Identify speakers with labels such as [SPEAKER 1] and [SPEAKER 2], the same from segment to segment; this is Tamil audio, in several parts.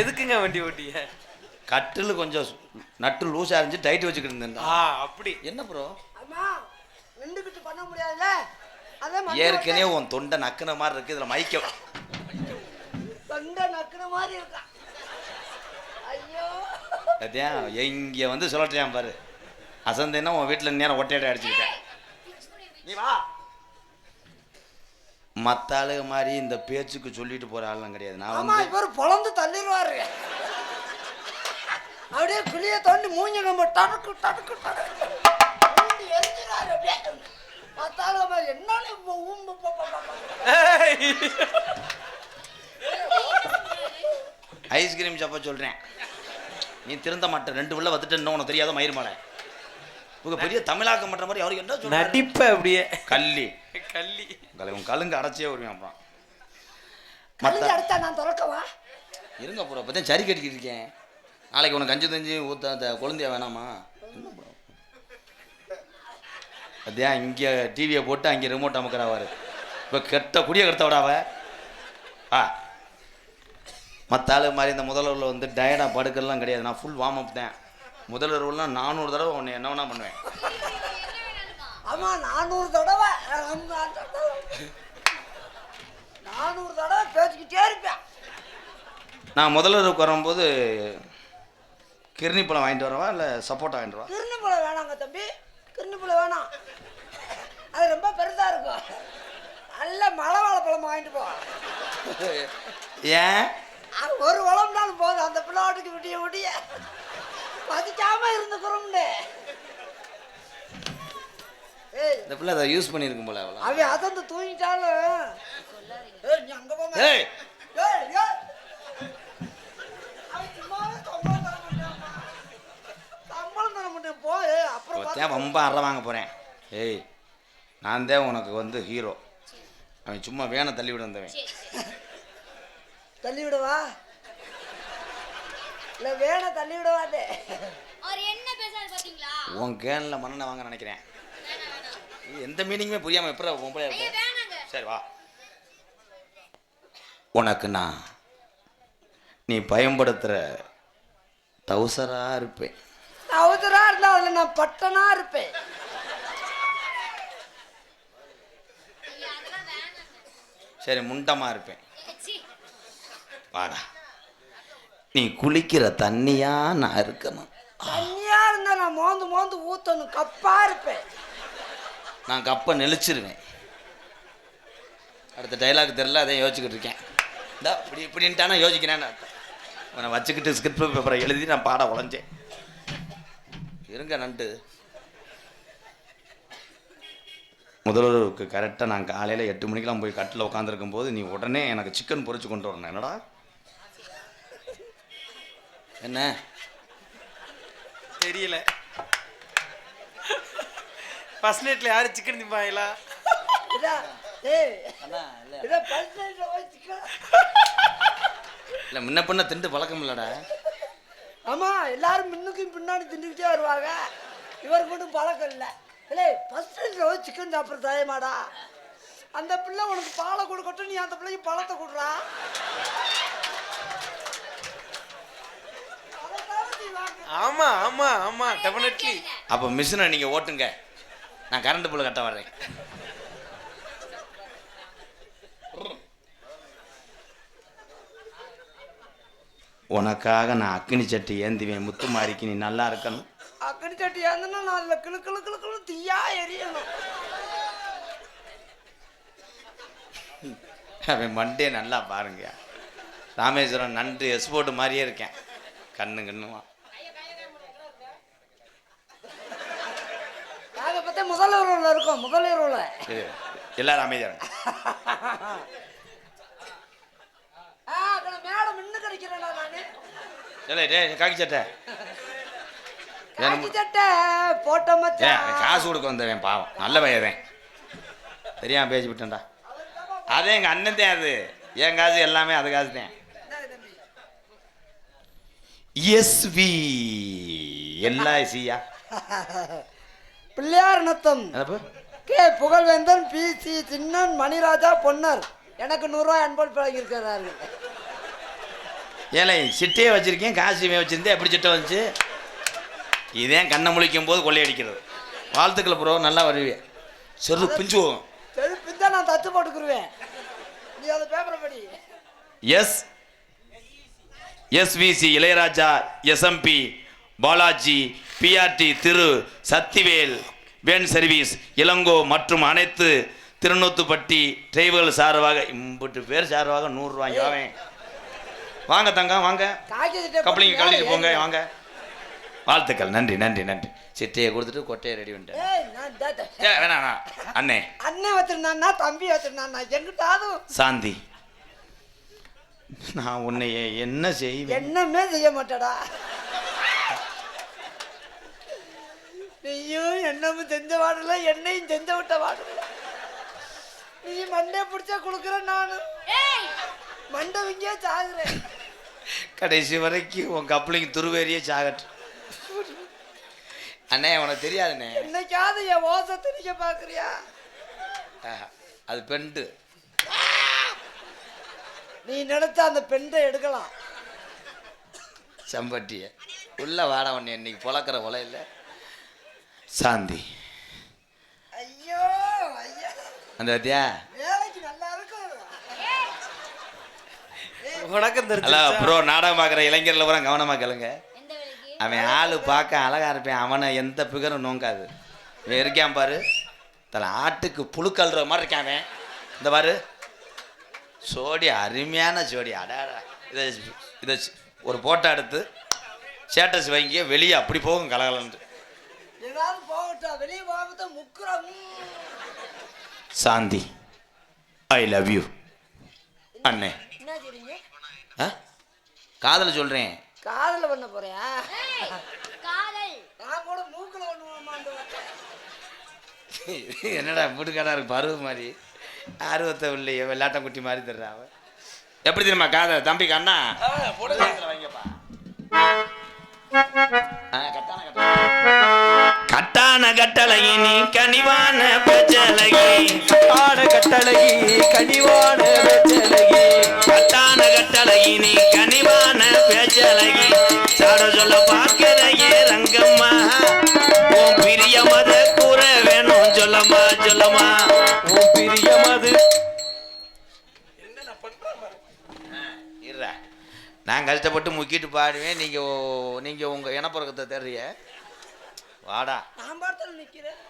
[SPEAKER 1] எதுக்குங்க வண்டி ஓட்டிய?
[SPEAKER 2] கட்டில் கொஞ்சம் நட்டு லூஸா இருந்துச்சு, டைட் வச்சுக்கிட்டு இருந்தேன்.
[SPEAKER 1] அப்படி
[SPEAKER 2] என்ன ப்ரோ?
[SPEAKER 3] அம்மா நின்றுக்கிட்டு பண்ண முடியாதுல்ல, அதான்
[SPEAKER 2] ஏற்கனவே உன் தொண்டை நக்குன மாதிரி இருக்கு, இதுல மைக்க
[SPEAKER 3] தொண்டை நக்குன மாதிரி இருக்கா. ஐயோ
[SPEAKER 2] அதான் இங்க வந்து சொல்லட்டேன் பாரு, அசந்தேன்னா உன் வீட்டுல நேரம் ஒட்டையடை அடிச்சுக்கிட்டேன். நீ வா. மற்ற ஆளுக மாதிரி இந்த பேச்சுக்கு சொல்லிட்டு போற ஆளும் கிடையாது. நான் வந்து
[SPEAKER 3] இவர் பொழந்து தள்ளிடுவாரு, அப்படியே குழிய தோண்டி மூஞ்ச நம்ம டடுக்கு டடுக்கு டடுக்கு எரிஞ்சிடாரு. அப்படியே மற்ற ஆளுக மாதிரி என்னாலும்
[SPEAKER 2] ஐஸ்கிரீம் சாப்பா சொல்றேன், நீ திருந்த மாட்டேன். 2 பிள்ளை வந்துட்டு இன்னும் உனக்கு தெரியாத மயிர் மாலை உங்க பெரிய தமிழாக்க மாட்ட மாதிரி அவருக்கு என்ன சொல்ற?
[SPEAKER 1] நடிப்ப அப்படியே
[SPEAKER 2] கள்ளி
[SPEAKER 1] கள்ளி
[SPEAKER 2] உன் கலுங்கு அடைச்சே வருவேன். அப்புறம்
[SPEAKER 3] மத்த அடுத்தா நான் திறக்கவா?
[SPEAKER 2] இருங்க ப்ரோ, அப்பதான் சரி கட்டிக்கிட்டு இருக்கேன். நாளைக்கு உனக்கு கஞ்சி தஞ்சி ஊத்த குழந்தையா வேணாமா? அதான் இங்கே டிவியை போட்டு அங்கே ரிமோட் அமுக்கிறாவாரு. இப்போ கெட்ட குடிய கெடுத்த விடாவ. மற்ற ஆளு மாதிரி இந்த முதல்வரில் வந்து டயர்டாக படுக்கலாம் கிடையாது. நான் ஃபுல் வார்ம் அப் தான். முதல்வர்லாம் 400 தடவை உன்னை என்ன வேணா பண்ணுவேன்.
[SPEAKER 3] ஆமாம் 400 தடவை 400 தடவை பேசிக்கிட்டே இருப்பேன்.
[SPEAKER 2] நான் முதல்வருக்கு வரும்போது கிருணி பழம் வாங்கிட்டு வரவா இல்லை சப்போட்டா வாங்கிட்டு வரவா?
[SPEAKER 3] கிருணி பழம் வேணாங்க தம்பி, கிருணி பழம் வேணாம், அது ரொம்ப பெருசாக இருக்கும். நல்ல மலை வாழைப்பழம் வாங்கிட்டு போ.
[SPEAKER 2] ஏன்?
[SPEAKER 3] ஒரு வளம்னாலும் போதும், அந்த பிள்ளாட்டுக்கு விட்டிய விட்டிய பதிக்காம இருந்துக்கிறோம்னு.
[SPEAKER 2] இந்த பிள்ளை அதை யூஸ் பண்ணியிருக்கும் போல.
[SPEAKER 3] அவன் அதந்து தூங்கிட்டாலும்
[SPEAKER 2] ரொம்ப அற வாங்க போறேன். ஏய், நான் தான் உனக்கு வந்து ஹீரோ. அவன் சும்மா வேண தள்ளி விட வந்தவன்.
[SPEAKER 3] தள்ளி விடுவா இல்ல வேண தள்ளி விடுவாதே.
[SPEAKER 2] உன் கேன்ல மண்ணெண்ணெய் வாங்க நினைக்கிறேன். எந்த மீனிங்குமே புரியாம எப்ப பொம்பளை இருக்கு. சரி வா. உனக்கு நான் நீ பயன்படுத்துற தௌசரா இருப்பேன்.
[SPEAKER 3] தௌசரா இருந்தா அதுல நான் பட்டனா இருப்பேன்.
[SPEAKER 2] சரி முண்டமா இருப்பேன். வாடா. நீ குளிக்கிற தண்ணியா நான் இருக்கணும்.
[SPEAKER 3] தண்ணியா இருந்தா நான் மோந்து மோந்து ஊத்தணும், கப்பா இருப்பேன்.
[SPEAKER 2] நான் கப்பை நெளிச்சிருவேன். அடுத்த டைலாக் தெரியல, அதையும் யோசிச்சுக்கிட்டு இருக்கேன். இந்த இப்படி இப்படின்ட்டானா யோசிக்கிறேன்னு உன்னை வச்சுக்கிட்டு ஸ்கிரிப்ட் பேப்பரை எழுதி நான் பாட உழைஞ்சேன். இருங்க நண்டு. முதல்வருக்கு கரெக்டாக நான் காலையில் 8 மணிக்கெலாம் போய் கட்டில் உட்காந்துருக்கும் போது நீ உடனே எனக்கு சிக்கன் பொரிச்சு கொண்டு வரணும். என்னடா என்ன
[SPEAKER 1] தெரியல. ஃபர்ஸ்ட் நைட்ல யாரு சிக்கன் திம்பாங்களா?
[SPEAKER 2] இல்லை முன்ன பின்ன திண்டு பழக்கம் இல்லடா.
[SPEAKER 3] ஆமா எல்லாரும் முன்னுக்கும் பின்னாடி திண்டுக்கிட்டே வருவாங்க, இவருக்கு மட்டும் பழக்கம் இல்லை. இல்லை ஃபர்ஸ்ட் நைட்ல போய் சிக்கன் சாப்பிட்ற தயமாடா. அந்த பிள்ளை உனக்கு பாலை கொடுக்கட்டும், நீ அந்த பிள்ளைக்கு பழத்தை கொடுறா.
[SPEAKER 1] ஆமா ஆமா ஆமா டெஃபினெட்லி.
[SPEAKER 2] அப்போ மிஷினை நீங்க ஓட்டுங்க, நான் கரண்ட் பில் கட்ட வர்றேன். உனக்காக நான் அக்கினி சட்டி ஏந்திவேன். முத்து மாறிக்கு நீ நல்லா இருக்கணும்.
[SPEAKER 3] அக்கினி சட்டி ஏந்தனா நான் கிளு கிளு கிளு கிளு தீயா எரியணும்.
[SPEAKER 2] அவன் மண்டே நல்லா பாருங்க. ராமேஸ்வரம் நண்டு எஸ்போர்ட் மாதிரியே இருக்கேன். கண்ணு கண்ணுமா
[SPEAKER 3] முதல்வரில் இருக்கும். முதல்வரில்
[SPEAKER 2] எல்லாரும் அமைதியாங்க.
[SPEAKER 3] மேடம் இன்னும் கிடைக்கிறேன்
[SPEAKER 2] நானு. காக்கி சட்டை
[SPEAKER 3] சட்டை போட்ட மச்சான்.
[SPEAKER 2] காசு கொடுக்க வந்தவன் பாவம், நல்ல பையன் தெரியாம பேசி விட்டேன்டா. அதே எங்க அண்ணன் தான், அது என் காசு எல்லாமே அது காசு தான். எஸ்வி எல்ஐசியா
[SPEAKER 3] பிள்ளையார் நத்தம் கே புகழ்வேந்தன் PC சின்னன் மணிராஜா பொன்னர் எனக்கு 100 ரூபாய் அன்பளிப்பு வழங்கியிருக்கிறார்கள்.
[SPEAKER 2] ஏழை சிட்டையே வச்சிருக்கேன், காசுமே வச்சிருந்தேன், எப்படி சிட்டை வந்துச்சு? இதேன் கண்ணை முழிக்கும் போது கொள்ளையடிக்கிறது. வாழ்த்துக்கள் ப்ரோ, நல்லா வருவேன். செரு பிஞ்சுவோம்.
[SPEAKER 3] செரு பிஞ்சா நான் தச்சு போட்டுக்குருவேன். நீ அந்த பேப்பரை படி.
[SPEAKER 2] SVC Ilaiyaraja, SMP Balaji, PRT Thiru Sakthivel van service Ilango மற்றும் அனைத்து திருநூத்துப்பட்டி டிரைவர்கள் சார்பாக இம்புட்டு பேர் சார்பாக 100 ரூபாய். வாங்க தங்கம், வாங்க கப்ளிங் கழட்டிட்டு போங்க, வாங்க. வாழ்த்துக்கள், நன்றி நன்றி நன்றி. சிட்டையை கொடுத்துட்டு கொட்டையை ரெடி பண்ணிட்டேன். வேணா அண்ணே,
[SPEAKER 3] அண்ணன் வச்சிருந்தான்னா தம்பி வச்சிருந்தான்னா எங்கிட்டாவது
[SPEAKER 2] சாந்தி, நான் உன்னை என்ன செய்வேன்?
[SPEAKER 3] என்னமே செய்ய மாட்டடா. நீயும் என்னமும் செஞ்ச வாடல, என்னையும் செஞ்ச விட்ட வாடல. நீ மண்டை பிடிச்சா கொடுக்குற, நானு மண்டை விங்கியே சாகுறேன்.
[SPEAKER 2] கடைசி வரைக்கும் உன் கப்ளிங் துருவேரியே சாகட்டு. அண்ணே உனக்கு தெரியாதுண்ணே,
[SPEAKER 3] என்னைக்காவது என் ஓசத்தை நீங்க பாக்குறியா?
[SPEAKER 2] அது பெண்டு.
[SPEAKER 3] நீ நினைச்சா அந்த பெண்டை எடுக்கலாம்.
[SPEAKER 2] செம்பட்டிய உள்ள வாட ஒண்ணு இன்னைக்கு பொழக்கிற உல இல்ல. சாந்தி,
[SPEAKER 3] ஐயோ ஐயா,
[SPEAKER 2] அந்த பத்தியா
[SPEAKER 3] வேலைக்கு நல்லா இருக்கும்.
[SPEAKER 1] உனக்கும்
[SPEAKER 2] ஹலோ
[SPEAKER 1] தெரிஞ்சு
[SPEAKER 2] ப்ரோ, நாடகம் பார்க்குற இளைஞர்ல பூரா கவனமாக கேளுங்க. அவன் ஆளு பார்க்க அழகா இருப்பேன், அவனை எந்த பிகரும் நோங்காது. இவன் இருக்கான் பாரு, தலை ஆட்டுக்கு புழுக்கல்ற மாதிரி இருக்கான் அவன். இந்த பாரு சோடி, அருமையான சோடி. அடாடா, இதை ஒரு போட்டோ எடுத்து ஸ்டேட்டஸ் வாங்கி வெளியே அப்படி போகும் கலகலன்ட்டு.
[SPEAKER 3] ஏதாவது போகட்டும், வெளியே போகத்த முக்குறோம்.
[SPEAKER 2] சாந்தி, ஐ லவ் யூ அண்ணே.
[SPEAKER 3] என்ன செய்றீங்க?
[SPEAKER 2] காதல் சொல்றேன்.
[SPEAKER 3] காதல பண்ண போறியா?
[SPEAKER 4] காதல்
[SPEAKER 3] நான் கூட மூக்குல பண்ணுவோமான்னு.
[SPEAKER 2] என்னடா முடுக்கடா இருக்கு, பருவ மாதிரி ஆர்வத்தை உள்ளே வெள்ளாட்டம் குட்டி மாதிரி தர்றா அவன். எப்படி தெரியுமா காதல் தம்பிக்கு அண்ணா? வைங்கப்பா. கட்டான கட்டழகி நீ கனிவான பேச்சழகி,
[SPEAKER 1] கட்டான கட்டழகி கனிவான பேச்சழகி,
[SPEAKER 2] கட்டான கட்டழகி நீ கனிவான பேச்சழகி, சாட சொல்ல பார்க்கிறையே ரங்கம்மா, உன் பிரியமத கூற வேணும் சொல்லம்மா சொல்லம்மா,
[SPEAKER 1] உன் பிரியமது.
[SPEAKER 2] நான் கஷ்டப்பட்டு முக்கிட்டு பாடுவேன், நீங்க உங்க இனப்புறக்கத்தை தெரிய வாடா.
[SPEAKER 3] நான் பார்த்து நிக்கிறேன்.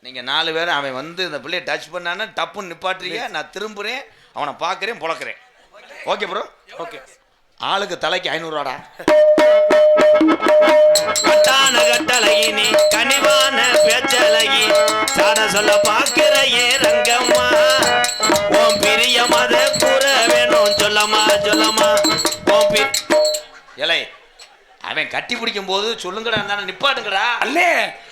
[SPEAKER 2] நீங்க 4 பேரும் அவன் வந்து இந்த பிள்ளைய டச் பண்ணானா டப்புன்னு நிப்பாட்டுறீங்க. நான் திரும்புறேன், அவனை பார்க்குறேன், புழக்கிறேன். Okay bro,
[SPEAKER 1] okay.
[SPEAKER 2] ஆளுக்கு தலைக்கு 500 ரூபாடா. கட்டான கட்டழகி நீ கனிவான பேச்சழகி, சாட சொல்ல பார்க்கிறையே ரங்கம்மா, உன் பிரியமத கூற வேணும் சொல்லம்மா சொல்லம்மா. இலை அவன் கட்டி பிடிக்கும் போது சொல்லுங்கடா, இருந்தாலும் நிப்பாட்டுங்கடா.
[SPEAKER 1] அண்ணே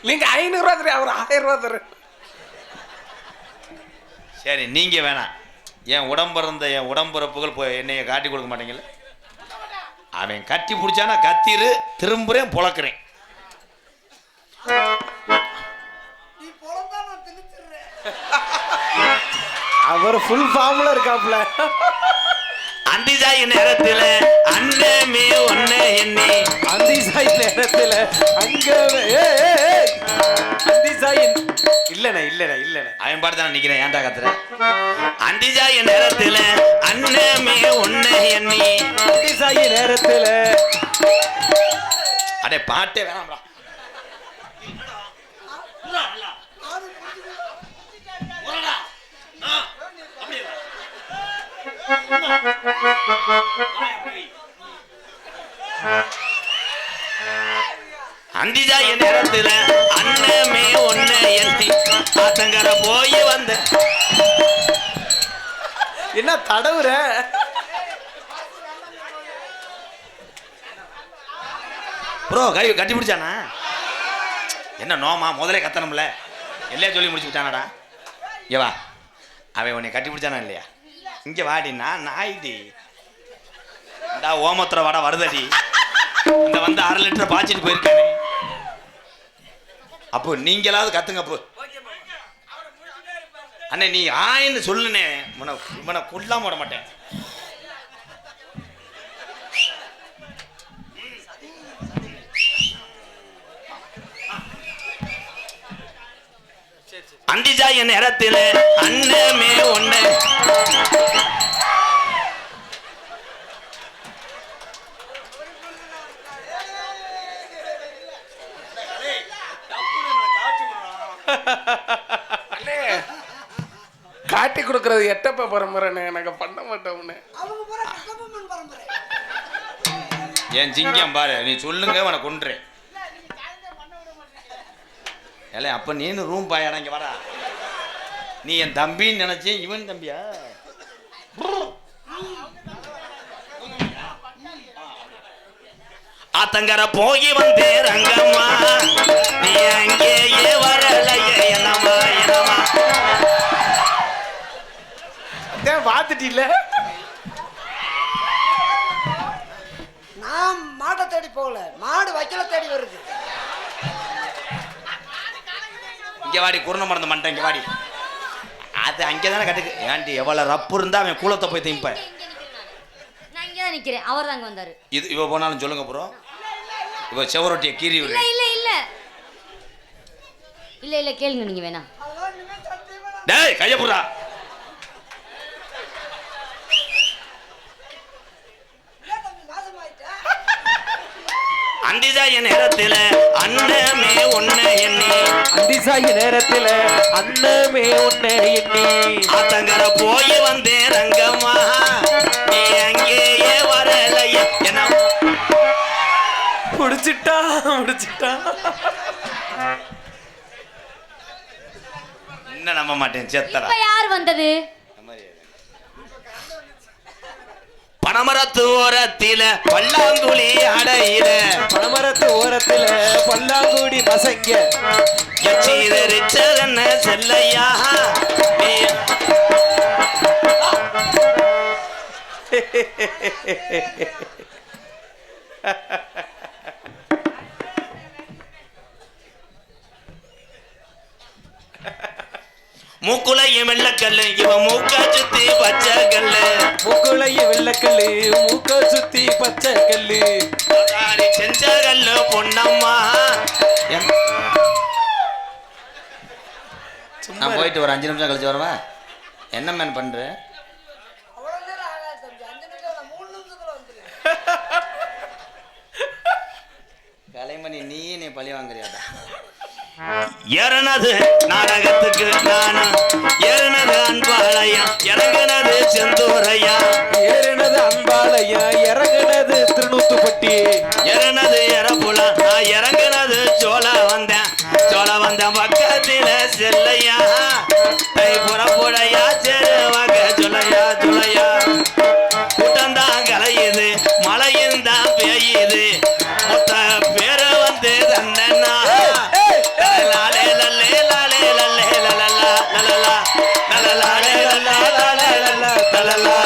[SPEAKER 1] நீங்க 500 ரூபா தரு, அவர் 1000 ரூபா தரு.
[SPEAKER 2] சரி நீங்க வேணாம், என் உடம்புறப்புகள் போய் என்னைய காட்டி கொடுக்க மாட்டீங்கல்ல. அவன் கட்டி பிடிச்சானா கத்திரு, திரும்புறேன், புழக்கிறேன்.
[SPEAKER 3] நீ பொழந்தா நான் திணிச்சிடுறேன்.
[SPEAKER 1] அவர் ஃபுல் ஃபார்ம்ல இருக்காப்ல.
[SPEAKER 2] அந்திசாய் நேரத்துல அண்ணமே ஒன்ன எண்ணி,
[SPEAKER 1] அந்திசாய் நேரத்துல அங்க அந்திசாய் இல்லண்ணே.
[SPEAKER 2] அவன் பாட்டு தானே நிக்கிறேன், ஏன்டா கத்துற? அந்திசாய் நேரத்துல அண்ணமே ஒன்ன எண்ணி,
[SPEAKER 1] அந்திசாய் நேரத்துல.
[SPEAKER 2] அடே பாட்டே வேணாம்டா. அந்திசாய நேரத்துல அண்ணமே ஒன்ன எண்ணி, ஆத்தங்கர போய் வந்த.
[SPEAKER 1] என்ன தடவுற?
[SPEAKER 2] ப்ரோ கட்டி பிடிச்சானா? என்ன நோமா முதலே கத்தணும்ல, எல்லையா சொல்லி முடிச்சு விட்டானடா. இங்க வா, அவன் உன்னை கட்டி பிடிச்சானா இல்லையா? இங்க வாடி, நான் நாய்டி. ஓமத்திர வடை வருதடி, இந்த வந்து 1/2 லிட்டர் பாய்ச்சிட்டு போயிருக்கானே. அப்போ நீங்களாவது கத்துங்க. அப்போ அண்ணே நீ ஆயின்னு சொல்லுனே, இவனை கொல்லாம விட மாட்டேன். அந்திஜாய நேரத்தில் அண்ணமே ஒண்ணு
[SPEAKER 5] காட்டி கொடுக்கறது எட்டப்ப பரம்பரைன்னு எனக்கு பண்ண மாட்டோம்னு.
[SPEAKER 3] அவங்க பூரா கட்டபொம்மன் பரம்பரை.
[SPEAKER 2] என் சிங்கம் பாரு, நீ சொல்லுங்க உனக்கு கொன்றேன். ஏலே அப்ப நீனு ரூம் பாயாடா, இங்க வாடா. நீ என் தம்பின்னு நினைச்சேன், இவன் தம்பியா? ஆத்தங்கர போய் வந்தே ரங்கம்மா, நீ அங்கேயே வரலையே என்னமா என்னமா.
[SPEAKER 1] பார்த்துட்டில்ல?
[SPEAKER 3] நான் மாட்டை தேடி போகல, மாடு வைக்கல தேடி வருது.
[SPEAKER 2] இங்க வாடி, குருண மறந்து மண்டை, இங்க வாடி. அது அங்கேதானே கட்டுக்கு. ஏன்டி எவ்வளவு ரப்பு இருந்தா அவன் கூலத்தை போய் திம்ப.
[SPEAKER 4] நான் இங்கே தான் நிக்கிறேன். அவர் தாங்க வந்தாரு.
[SPEAKER 2] இது இவ போனாலும் சொல்லுங்க ப்ரோ. இவ செவரொட்டிய கீறி
[SPEAKER 4] இல்ல
[SPEAKER 2] விடு.
[SPEAKER 4] இல்ல இல்ல இல்ல இல்ல கேளுங்க நீங்க வேணா.
[SPEAKER 3] அதெல்லாம் இனிமே சத்தியமா நான்
[SPEAKER 2] டேய் கைய புடுடா.
[SPEAKER 3] ஏன் தம்பி நாசமாயிட்ட?
[SPEAKER 2] அந்திஜாய நேரத்துல அண்ணமே ஒண்ணு எண்ணி,
[SPEAKER 1] அந்திசாயி நேரத்துல அண்ணமே ஒண்ணு எண்ணி,
[SPEAKER 2] ஆத்தங்கர போய் வந்தே ரங்கம்மா, நீ அங்கேயே வரலையே என்ன.
[SPEAKER 1] முடிச்சிட்டா முடிச்சிட்டா.
[SPEAKER 2] என்ன நம்ப மாட்டேன் செத்தடா.
[SPEAKER 4] இப்ப யார் வந்தது?
[SPEAKER 2] பனமரத்து ஓரத்தில பல்லாங்குழி அடையில,
[SPEAKER 1] பனமரத்து ஓரத்துல பல்லாங்குடி பசங்க
[SPEAKER 2] எச்சீதரிச்சதென்ன செல்லையா. மூக்குலையும் வெள்ளக்கல்லு, இவன் மூக்க சுத்தி பச்சை கல்லு,
[SPEAKER 1] முக்குளைய வெள்ளக்கல்லு மூக்க சுத்தி பச்சை கல்லு,
[SPEAKER 2] செஞ்ச கல்லு பொன்னம்மா. நான் போயிட்டு ஒரு 5 நிமிஷம் கழிச்சு வரவா? என்ன மேன் பண்ற?
[SPEAKER 3] அவ்வளவு நேரம் ஆகாது தம்பி, 5 நிமிஷம் இல்ல, 3 நிமிஷத்துல வந்துரு.
[SPEAKER 2] கலைமணி நீ பழி வாங்குறியாடா? ஏறனது நாடகத்துக்கு நானா, ஏறனது அன்பாளையா, இறங்குனது செந்தூரையா,
[SPEAKER 1] ஏறினது அன்பாளையா, இறங்குனது திருநூத்துப்பட்டி,
[SPEAKER 2] ஏறனது எரப்புலா, நான் இறங்குனது சோழ வந்தேன் பக்கத்தில செல்லையா, கை புறப்புடையா செருவாக சொல்லையா சொல்லையா. கூட்டம்தான் கலையுது, மழையும் தான் பெய்யுது, மொத்த பேர வந்து தந்தன்னா லாலே லல்லே லாலே லல்லே லலலா லலலா லலலா லே லல்லா லாலே லல்லா லலலா.